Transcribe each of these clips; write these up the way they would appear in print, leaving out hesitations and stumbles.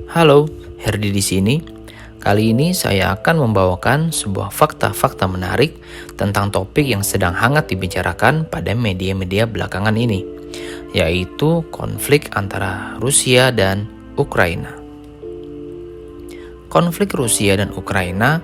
Halo, Herdi di sini. Kali ini saya akan membawakan sebuah fakta-fakta menarik tentang topik yang sedang hangat dibicarakan pada media-media belakangan ini, yaitu konflik antara Rusia dan Ukraina. Konflik Rusia dan Ukraina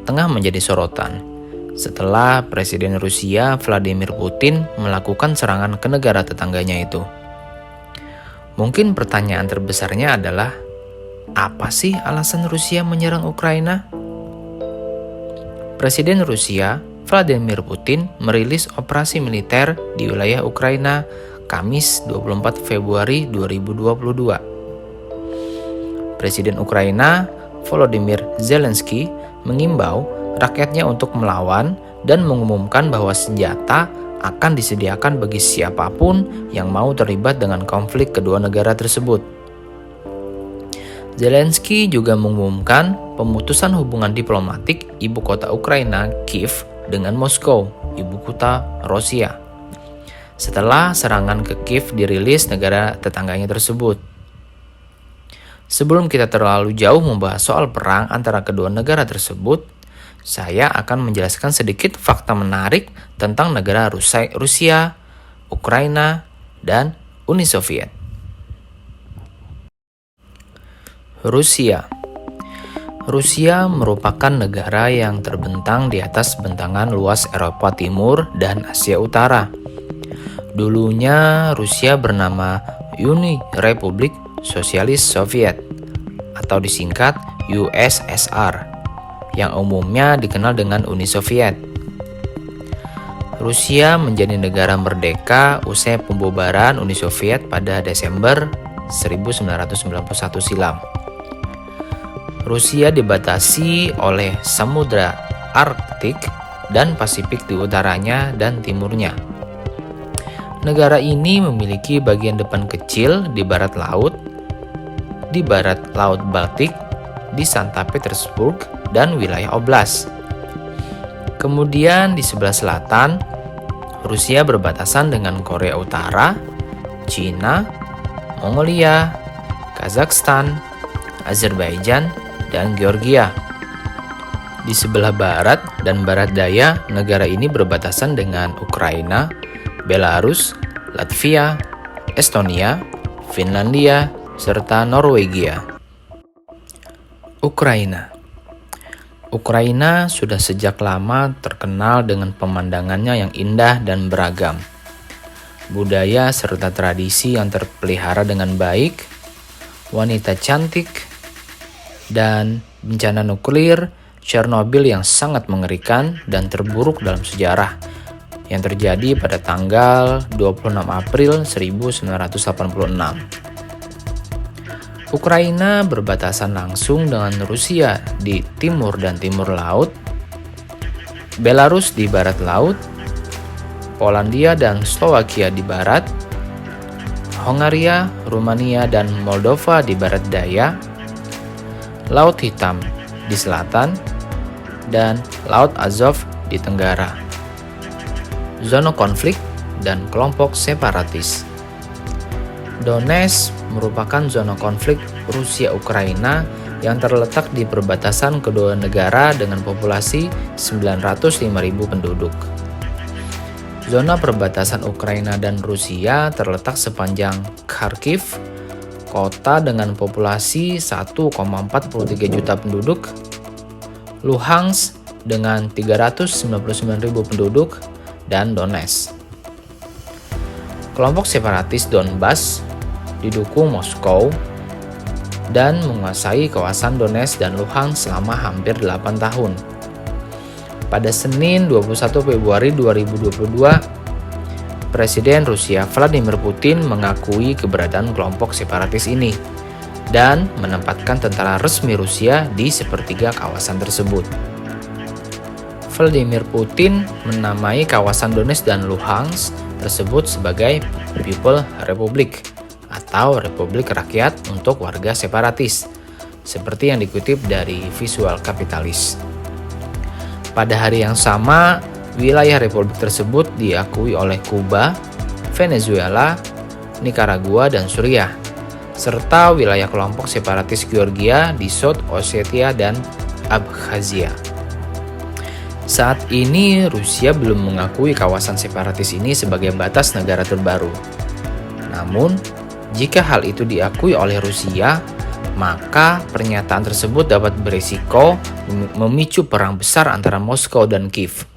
tengah menjadi sorotan setelah Presiden Rusia Vladimir Putin melakukan serangan ke negara tetangganya itu. Mungkin pertanyaan terbesarnya adalah, apa sih alasan Rusia menyerang Ukraina? Presiden Rusia Vladimir Putin merilis operasi militer di wilayah Ukraina Kamis 24 Februari 2022. Presiden Ukraina Volodymyr Zelensky mengimbau rakyatnya untuk melawan dan mengumumkan bahwa senjata akan disediakan bagi siapapun yang mau terlibat dengan konflik kedua negara tersebut. Zelensky juga mengumumkan pemutusan hubungan diplomatik ibu kota Ukraina, Kiev, dengan Moskow, ibu kota Rusia, setelah serangan ke Kiev dirilis negara tetangganya tersebut. Sebelum kita terlalu jauh membahas soal perang antara kedua negara tersebut, saya akan menjelaskan sedikit fakta menarik tentang negara Rusia, Ukraina, dan Uni Soviet. Rusia merupakan negara yang terbentang di atas bentangan luas Eropa Timur dan Asia Utara. Dulunya Rusia bernama Uni Republik Sosialis Soviet atau disingkat USSR, yang umumnya dikenal dengan Uni Soviet. Rusia menjadi negara merdeka usai pembubaran Uni Soviet pada Desember 1991 silam. Rusia dibatasi oleh Samudra Arktik dan Pasifik di utaranya dan timurnya. Negara ini memiliki bagian depan kecil di barat Laut Baltik, di Saint Petersburg, dan wilayah Oblast. Kemudian di sebelah selatan, Rusia berbatasan dengan Korea Utara, Cina, Mongolia, Kazakhstan, Azerbaijan, dan Georgia. Di sebelah barat dan barat daya, negara ini berbatasan dengan Ukraina, Belarus, Latvia, Estonia, Finlandia, serta Norwegia. Ukraina sudah sejak lama terkenal dengan pemandangannya yang indah dan beragam, budaya serta tradisi yang terpelihara dengan baik, wanita cantik, dan bencana nuklir Chernobyl yang sangat mengerikan dan terburuk dalam sejarah yang terjadi pada tanggal 26 April 1986. Ukraina berbatasan langsung dengan Rusia di timur dan timur laut, Belarus di barat laut, Polandia dan Slovakia di barat, Hongaria, Rumania, dan Moldova di barat daya, Laut Hitam di selatan, dan Laut Azov di tenggara. Zona konflik dan kelompok separatis. Donetsk merupakan zona konflik Rusia-Ukraina yang terletak di perbatasan kedua negara dengan populasi 905.000 penduduk. Zona perbatasan Ukraina dan Rusia terletak sepanjang Kharkiv, kota dengan populasi 1,43 juta penduduk, Luhansk dengan 399.000 penduduk, dan Donetsk. Kelompok separatis Donbas didukung Moskow dan menguasai kawasan Donetsk dan Luhansk selama hampir 8 tahun. Pada Senin 21 Februari 2022, Presiden Rusia Vladimir Putin mengakui keberadaan kelompok separatis ini dan menempatkan tentara resmi Rusia di sepertiga kawasan tersebut. Vladimir Putin menamai kawasan Donetsk dan Luhansk tersebut sebagai People Republic atau Republik Rakyat untuk warga separatis, seperti yang dikutip dari Visual Capitalist. Pada hari yang sama, wilayah republik tersebut diakui oleh Kuba, Venezuela, Nicaragua, dan Suriah, serta wilayah kelompok separatis Georgia di South Ossetia dan Abkhazia. Saat ini Rusia belum mengakui kawasan separatis ini sebagai batas negara terbaru. Namun, jika hal itu diakui oleh Rusia, maka pernyataan tersebut dapat berisiko memicu perang besar antara Moskow dan Kiev.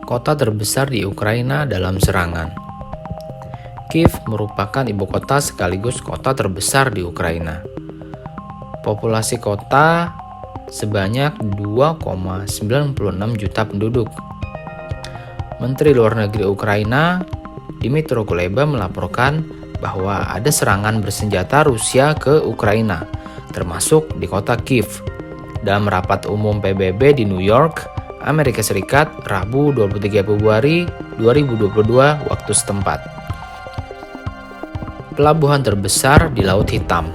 Kota terbesar di Ukraina dalam serangan. Kiev merupakan ibu kota sekaligus kota terbesar di Ukraina. Populasi kota sebanyak 2,96 juta penduduk. Menteri Luar Negeri Ukraina, Dmytro Kuleba, melaporkan bahwa ada serangan bersenjata Rusia ke Ukraina, termasuk di kota Kiev. Dalam rapat umum PBB di New York, Amerika Serikat, Rabu 23 Februari 2022 waktu setempat. Pelabuhan terbesar di Laut Hitam.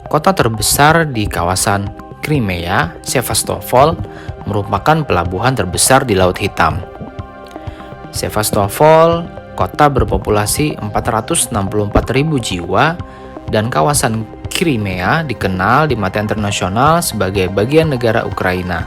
Kota terbesar di kawasan Crimea, Sevastopol, merupakan pelabuhan terbesar di Laut Hitam. Sevastopol, kota berpopulasi 464.000 jiwa, dan kawasan Crimea dikenal di mata internasional sebagai bagian negara Ukraina.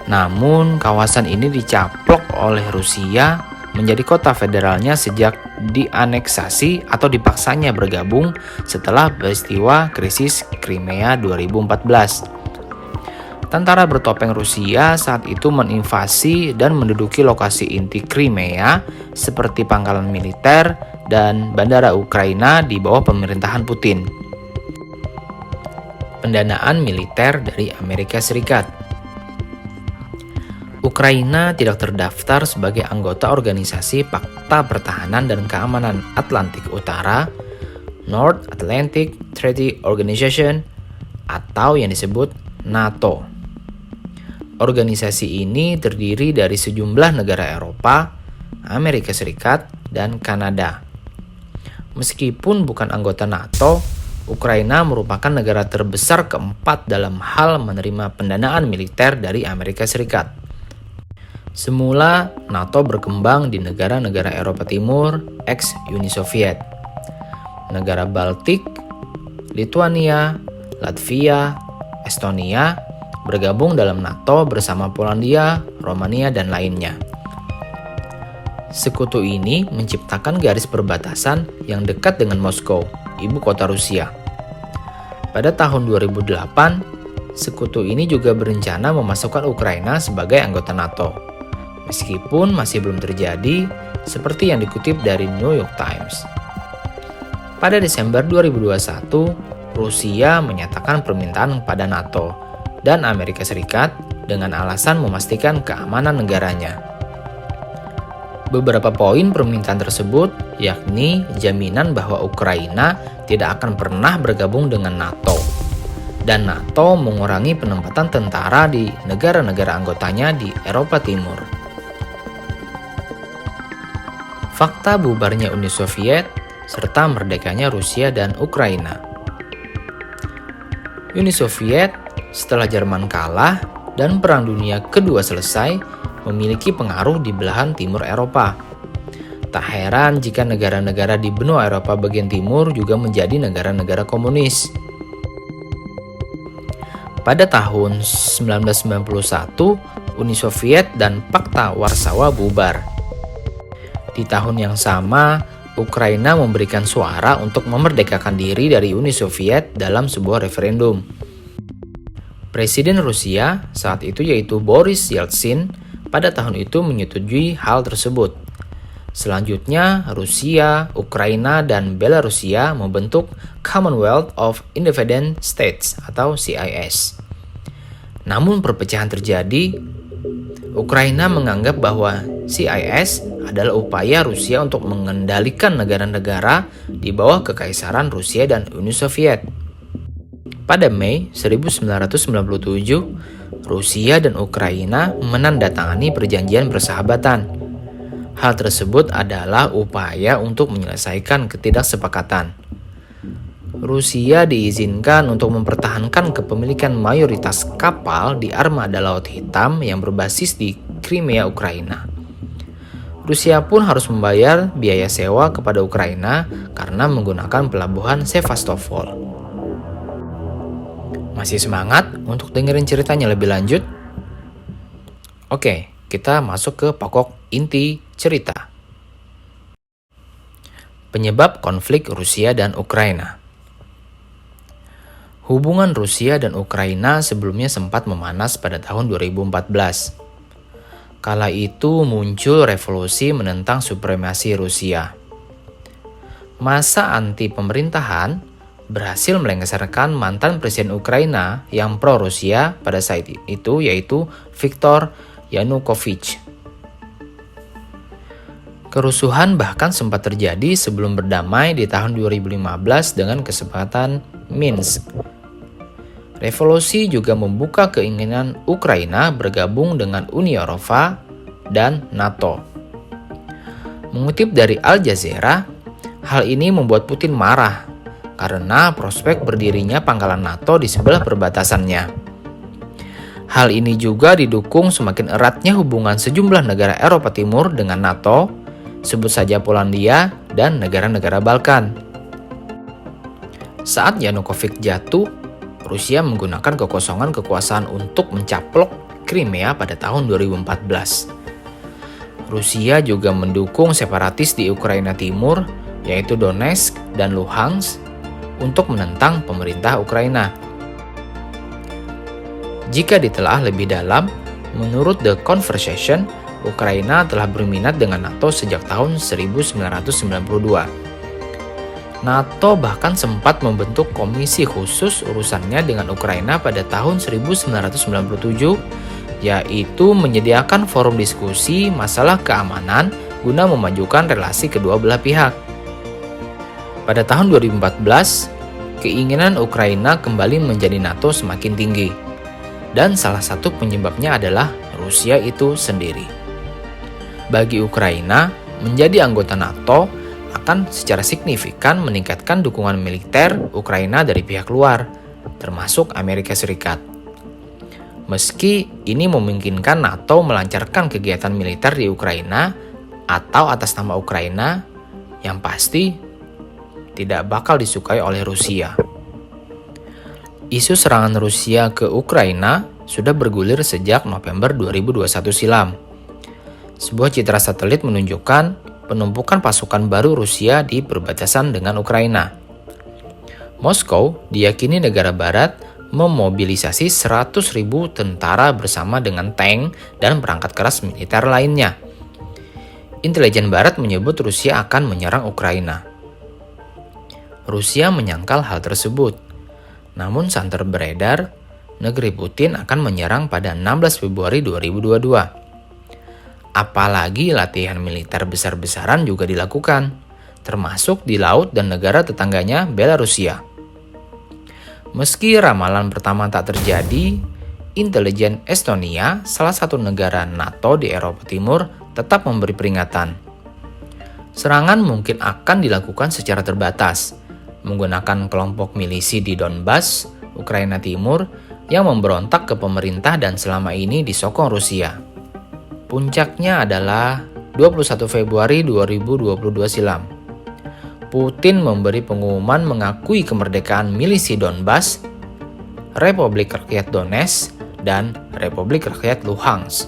Namun, kawasan ini dicaplok oleh Rusia menjadi kota federalnya sejak dianeksasi atau dipaksanya bergabung setelah peristiwa krisis Crimea 2014. Tentara bertopeng Rusia saat itu menginvasi dan menduduki lokasi inti Crimea seperti pangkalan militer dan bandara Ukraina di bawah pemerintahan Putin. Pendanaan militer dari Amerika Serikat. Ukraina tidak terdaftar sebagai anggota Organisasi Pakta Pertahanan dan Keamanan Atlantik Utara, North Atlantic Treaty Organization, atau yang disebut NATO. Organisasi ini terdiri dari sejumlah negara Eropa, Amerika Serikat, dan Kanada. Meskipun bukan anggota NATO, Ukraina merupakan negara terbesar keempat dalam hal menerima pendanaan militer dari Amerika Serikat. Semula, NATO berkembang di negara-negara Eropa Timur, ex-Uni Soviet. Negara Baltik, Lituania, Latvia, Estonia bergabung dalam NATO bersama Polandia, Romania, dan lainnya. Sekutu ini menciptakan garis perbatasan yang dekat dengan Moskow, ibu kota Rusia. Pada tahun 2008, sekutu ini juga berencana memasukkan Ukraina sebagai anggota NATO. Meskipun masih belum terjadi, seperti yang dikutip dari New York Times. Pada Desember 2021, Rusia menyatakan permintaan kepada NATO dan Amerika Serikat dengan alasan memastikan keamanan negaranya. Beberapa poin permintaan tersebut yakni jaminan bahwa Ukraina tidak akan pernah bergabung dengan NATO, dan NATO mengurangi penempatan tentara di negara-negara anggotanya di Eropa Timur. Fakta bubarnya Uni Soviet serta merdekanya Rusia dan Ukraina. Uni Soviet setelah Jerman kalah dan Perang Dunia Kedua selesai memiliki pengaruh di belahan timur Eropa. Tak heran jika negara-negara di benua Eropa bagian timur juga menjadi negara-negara komunis. Pada tahun 1991, Uni Soviet dan Pakta Warsawa bubar. Di tahun yang sama, Ukraina memberikan suara untuk memerdekakan diri dari Uni Soviet dalam sebuah referendum. Presiden Rusia saat itu yaitu Boris Yeltsin pada tahun itu menyetujui hal tersebut. Selanjutnya, Rusia, Ukraina, dan Belarusia membentuk Commonwealth of Independent States atau CIS. Namun perpecahan terjadi. Ukraina menganggap bahwa CIS adalah upaya Rusia untuk mengendalikan negara-negara di bawah kekaisaran Rusia dan Uni Soviet. Pada Mei 1997, Rusia dan Ukraina menandatangani perjanjian persahabatan. Hal tersebut adalah upaya untuk menyelesaikan ketidaksepakatan. Rusia diizinkan untuk mempertahankan kepemilikan mayoritas kapal di armada Laut Hitam yang berbasis di Crimea, Ukraina. Rusia pun harus membayar biaya sewa kepada Ukraina karena menggunakan pelabuhan Sevastopol. Masih semangat untuk dengerin ceritanya lebih lanjut? Oke, kita masuk ke pokok inti cerita. Penyebab konflik Rusia dan Ukraina. Hubungan Rusia dan Ukraina sebelumnya sempat memanas pada tahun 2014. Kala itu muncul revolusi menentang supremasi Rusia. Masa anti pemerintahan berhasil melengsarkan mantan presiden Ukraina yang pro-Rusia pada saat itu, yaitu Viktor Yanukovych. Kerusuhan bahkan sempat terjadi sebelum berdamai di tahun 2015 dengan kesepakatan Minsk. Revolusi juga membuka keinginan Ukraina bergabung dengan Uni Eropa dan NATO. Mengutip dari Al Jazeera, hal ini membuat Putin marah karena prospek berdirinya pangkalan NATO di sebelah perbatasannya. Hal ini juga didukung semakin eratnya hubungan sejumlah negara Eropa Timur dengan NATO, sebut saja Polandia dan negara-negara Balkan. Saat Yanukovych jatuh, Rusia menggunakan kekosongan kekuasaan untuk mencaplok Crimea pada tahun 2014. Rusia juga mendukung separatis di Ukraina Timur, yaitu Donetsk dan Luhansk, untuk menentang pemerintah Ukraina. Jika ditelaah lebih dalam, menurut The Conversation, Ukraina telah berminat dengan NATO sejak tahun 1992. NATO bahkan sempat membentuk komisi khusus urusannya dengan Ukraina pada tahun 1997, yaitu menyediakan forum diskusi masalah keamanan guna memajukan relasi kedua belah pihak. Pada tahun 2014, keinginan Ukraina kembali menjadi NATO semakin tinggi, dan salah satu penyebabnya adalah Rusia itu sendiri. Bagi Ukraina, menjadi anggota NATO akan secara signifikan meningkatkan dukungan militer Ukraina dari pihak luar, termasuk Amerika Serikat. Meski ini memungkinkan NATO melancarkan kegiatan militer di Ukraina atau atas nama Ukraina, yang pasti tidak bakal disukai oleh Rusia. Isu serangan Rusia ke Ukraina sudah bergulir sejak November 2021 silam. Sebuah citra satelit menunjukkan penumpukan pasukan baru Rusia di perbatasan dengan Ukraina. Moskow diyakini negara barat memobilisasi 100.000 tentara bersama dengan tank dan perangkat keras militer lainnya. Intelijen barat menyebut Rusia akan menyerang Ukraina. Rusia menyangkal hal tersebut. Namun santer beredar, negeri Putin akan menyerang pada 16 Februari 2022. Apalagi latihan militer besar-besaran juga dilakukan, termasuk di laut dan negara tetangganya Belarusia. Meski ramalan pertama tak terjadi, intelijen Estonia, salah satu negara NATO di Eropa Timur, tetap memberi peringatan. Serangan mungkin akan dilakukan secara terbatas, menggunakan kelompok milisi di Donbas, Ukraina Timur, yang memberontak ke pemerintah dan selama ini disokong Rusia. Puncaknya adalah 21 Februari 2022 silam. Putin memberi pengumuman mengakui kemerdekaan milisi Donbas, Republik Rakyat Donetsk, dan Republik Rakyat Luhansk.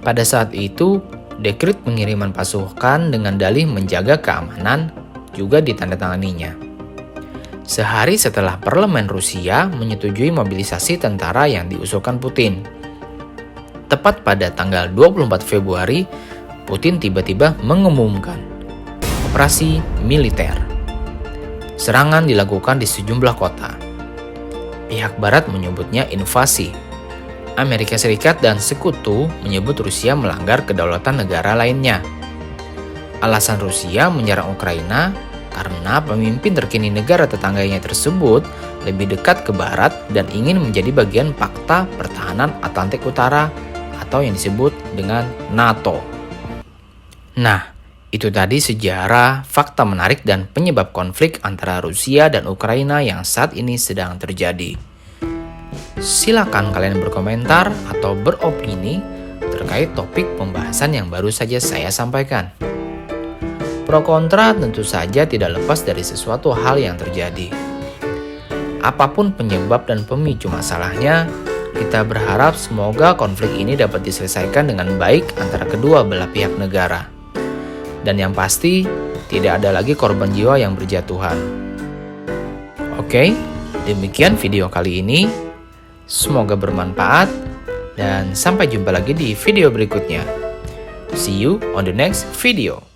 Pada saat itu, dekret pengiriman pasukan dengan dalih menjaga keamanan juga ditandatanganinya. Sehari setelah parlemen Rusia menyetujui mobilisasi tentara yang diusulkan Putin. Tepat pada tanggal 24 Februari, Putin tiba-tiba mengumumkan operasi militer. Serangan dilakukan di sejumlah kota. Pihak barat menyebutnya invasi. Amerika Serikat dan sekutu menyebut Rusia melanggar kedaulatan negara lainnya. Alasan Rusia menyerang Ukraina karena pemimpin terkini negara tetangganya tersebut lebih dekat ke barat dan ingin menjadi bagian Pakta Pertahanan Atlantik Utara atau yang disebut dengan NATO. Nah, itu tadi sejarah, fakta menarik dan penyebab konflik antara Rusia dan Ukraina yang saat ini sedang terjadi. Silakan kalian berkomentar atau beropini terkait topik pembahasan yang baru saja saya sampaikan. Pro kontra tentu saja tidak lepas dari sesuatu hal yang terjadi. Apapun penyebab dan pemicu masalahnya, kita berharap semoga konflik ini dapat diselesaikan dengan baik antara kedua belah pihak negara. Dan yang pasti, tidak ada lagi korban jiwa yang berjatuhan. Oke, demikian video kali ini. Semoga bermanfaat dan sampai jumpa lagi di video berikutnya. See you on the next video.